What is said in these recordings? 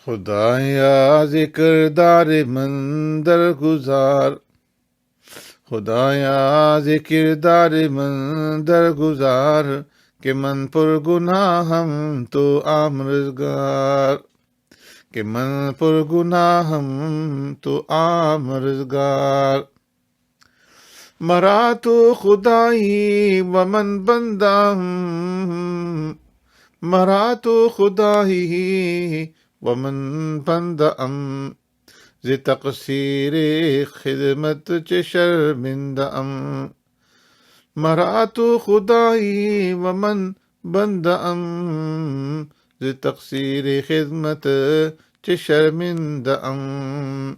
خدایا ذکر دار من در گزار، خدایا ذکر دار من در گزار، کہ من پر گناہم تو آمرزگار، کہ من پر گناہم تو آمرزگار۔ مرا تو خدائی و من بندم، مرا تو خدائی و من بندم، ز تقصیر خدمت چه شرمنده ام، مرا تو خدائی و من بنده ام، ز تقصیر خدمت چه شرمنده ام۔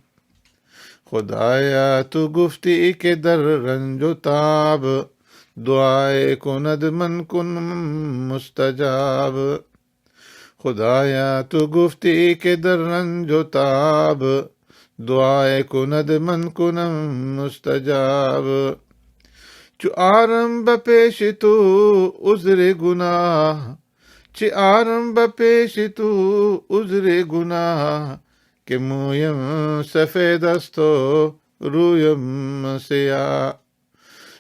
خدایا تو گفتی کہ در رنج و تاب، دعائے کند من کن مستجاب، خدایا تو گفتی کہ در رنج و تاب، دعائے کند من کنم مستجاب۔ چو آرم بپیش تو عذر گناہ، چه آرم بپیش تو عذر گناه، که مویم سفید است و رویم سیاه،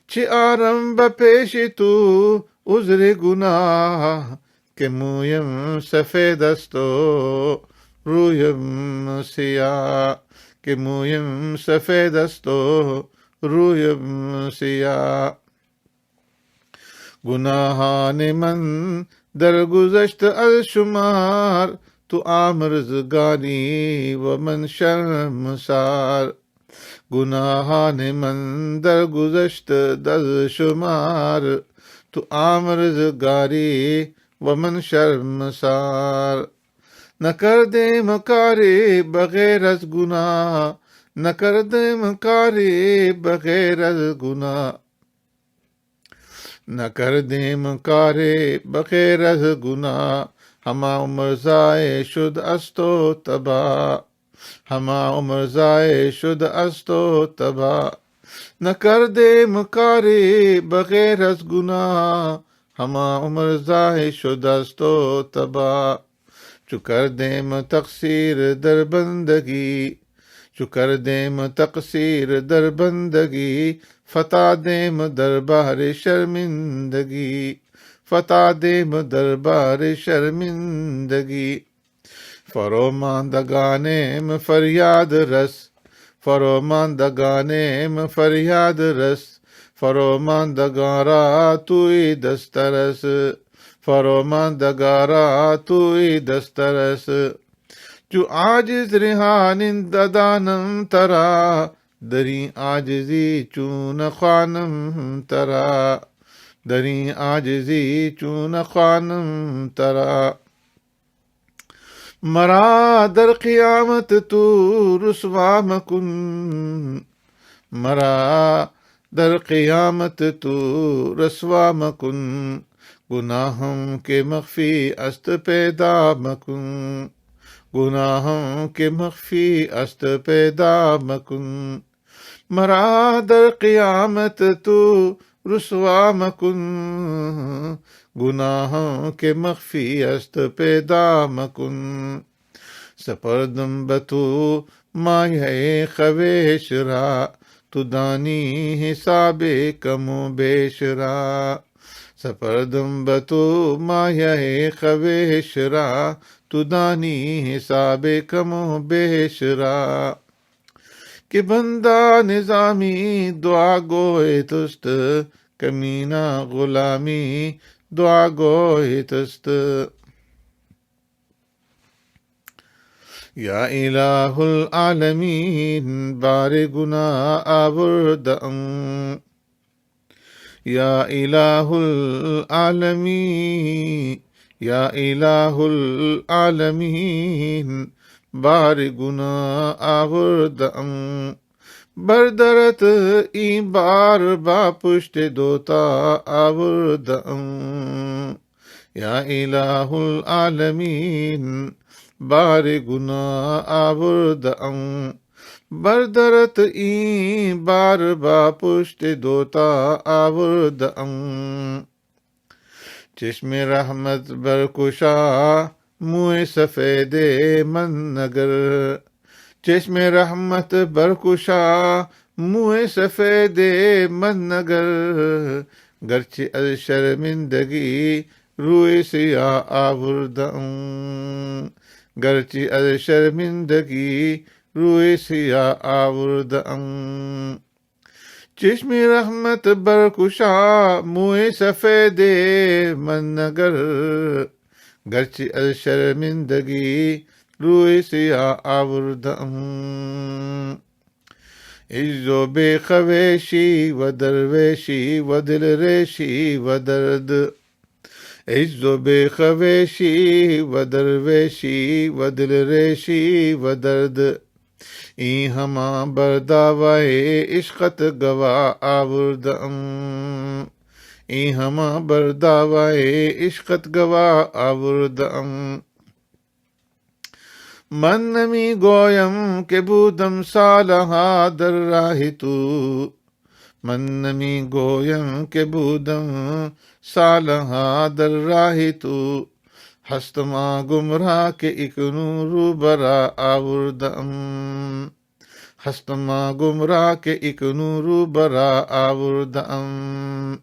چه آرم بپیش تو عذر گناه، که مویم سفید است و رویم سیاه، که مویم سفید است و رویم سیاه۔ گناہان من درگذشت از شمار، تو آمرزگاری و من شرمسار، گناہان من درگذشت از شمار، تو آمرزگاری و من شرمسار۔ نہ کر دے مکارے بغیر از گناہ، نہ کر دے مکارے بغیر از گناہ، نہ کر دیم کارے بغیر از گناہ، ہما عمر ضائع شد است و تباہ، ہما عمر ضائع شد است و تباہ۔ نہ کر دیم کارے بغیر از گناہ، ہما عمر ضائع شد است و تباہ۔ چو کر دیم تقصیر در بندگی، چو کر دیم تقصیر در بندگی، فتح دیم دربار شرمندگی، فتح دیم دربار شرمندگی۔ فروماندگانیم فریاد رس، فروماندگانیم فریاد رس، فروماندگان را توی دسترس، فروماندگان را توی دسترس۔ جو عاجز رهانند دانم ترا، دری عاجزی چون خوانم ترا، دری عاجزی چون خوانم ترا۔ مرا در قیامت تو رسوا مکن، مرا در قیامت تو رسوا مکن، گناہوں کے مخفی است پیدا مکن، گناہوں کے مخفی است پیدا مکن، مرا در قیامت تو رسوا مکن، گناہوں کے مخفی است پیدا مکن۔ سپردم بتو مایه خویش را، تو دانی حساب کم و بیش را، سپردم بتو مایه خویش را، تو دانی حساب کم و بیش را۔ کہ بندہ نظامی دعا گوئے تست، کمینہ غلامی دعا گوئے تست۔ یا الہ العالمین بار گناہ آوردم، یا الہ العالمین، یا الہ العالمین بار گناہ آوردم، بردرت این بار با پشت دوتا آوردم، یا الہ العالمین بار گناہ آوردم، بردرت این بار با پشت دوتا آوردم۔ چشم رحمت برکشا منہ سفید من نگر، چشم رحمت برکشا منہ سفید من نگر، گرچه از شرمندگی روی سیاه آوردم، گرچه از شرمندگی روی سیاه آوردم. چشم رحمت برکشا منہ سفید من نگر، گرچه از شرمندگی روی سیاه آوردم. عز و بے خویشی و درویشی و دل ریشی و درد، عز و بے خویشی و درویشی و دل ریشی و درد، این ہما برداوائے عشقت گوا آوردم، این ہما برداوائے عشقت گوا آوردم. من نمی گویم که بودم سالها در راه تو، من نمی گویم که بودم سالها در راه تو، هستم گمراه که اکنون رو برا آوردم، هستم گمراه که اکنون رو برا آوردم.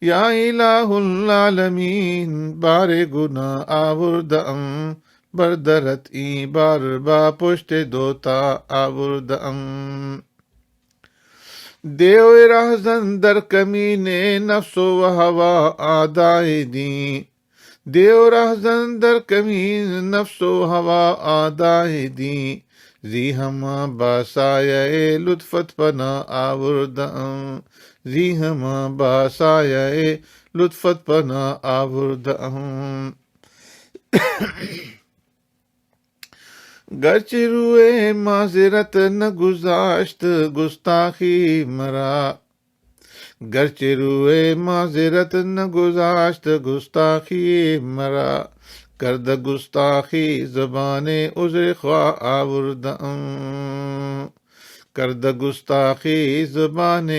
یا الہ العالمین بار گناہ آوردم، بردرت این بار با پشت دوتا آوردم. دیو رهزن در کمین نفس و هوا آدای دی، دیو رهزن در کمین نفس و هوا آدای دی، زی ہما باسایہ لطفت پنا آوردم، زی ہما باسایہ لطفت پنا آوردم. گرچه روی معذرت نگذاشت گستاخی مرا، گرچه روی معذرت نگذاشت گستاخی مرا، کرد گستاخی زبان عذر خواہ آوردم، کرد گستاخی زبان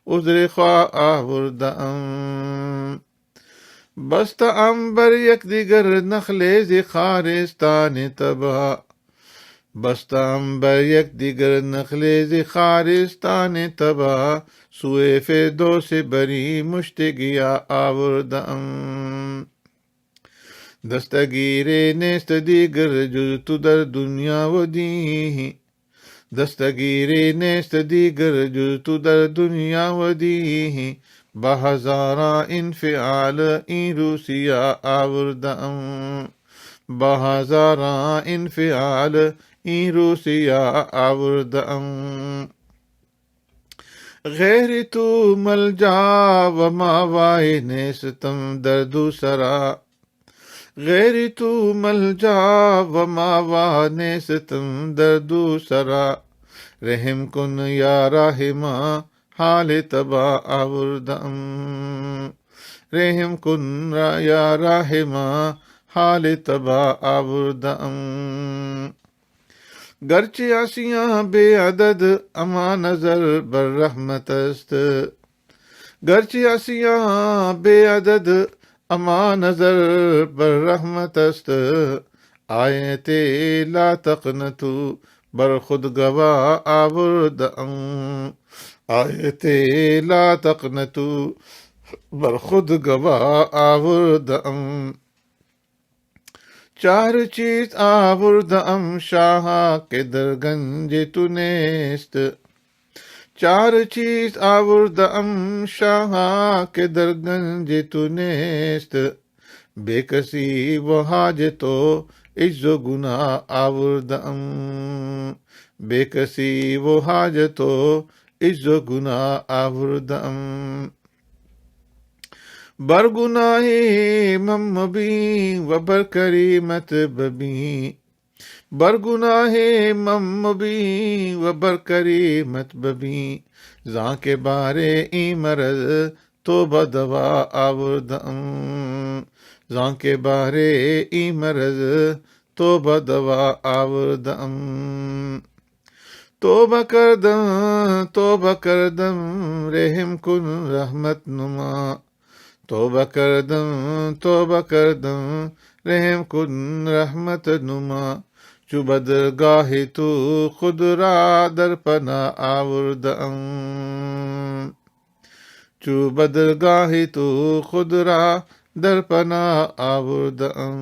عذر خواہ آوردم. بست عنبر یک دیگر نخل ز خارستان تبا، بست عنبر یک دیگر نخل ز خارستان تبا، سوی فردوس بری مشتگیا آوردم. دستگیر نیست دیگر جز تو در دنیا و دی، دستگیر نیست دیگر جز تو در دنیا و دی، با ہزارہ انفعال این روسیا آوردم، با ہزارہ انفعال این روسیا آوردم. غیر تو ملجا و ماوائے نیستم در دوسرا، غیر تو ملجا و ماوا نیستم در دوسرا، رحم کن یا رحمہ حال تبا آوردم، رحم کن یا رحمہ حال تبا آوردم. گرچه عصیاں بے عدد اما نظر بر رحمت است، گرچه عصیاں بے عدد اما نظر بر رحمت است، آیت لا تقنطوا بر خود گوا آوردم، آیت لا تقنطوا بر خود گوا آوردم. چار چیز آوردم شاہا کے در گنج تو نیست، چار چیز آوردم شاہا کے در گنج تو نیست، بے کسی و حاجت و عجز و گناہ آوردم، بے کسی و حاجت و عجز و گناہ آوردم. بر گناہ مم بھی و بر کریمت ببی، بر گناہ مم بھی و بر کریمت ببی، زاں کے بارے ای مرض توبہ دوا آوردم، زاں کے بارے ای مرض توبہ دوا آوردم. توبہ کردم توبہ کردم رحم کن رحمت نما، توبہ کردم توبہ کردم رحم کن رحمت نما چو بدرگاہ تو خود را در پناہ آوردم چو بدرگاہ تو خود را در پناہ آوردم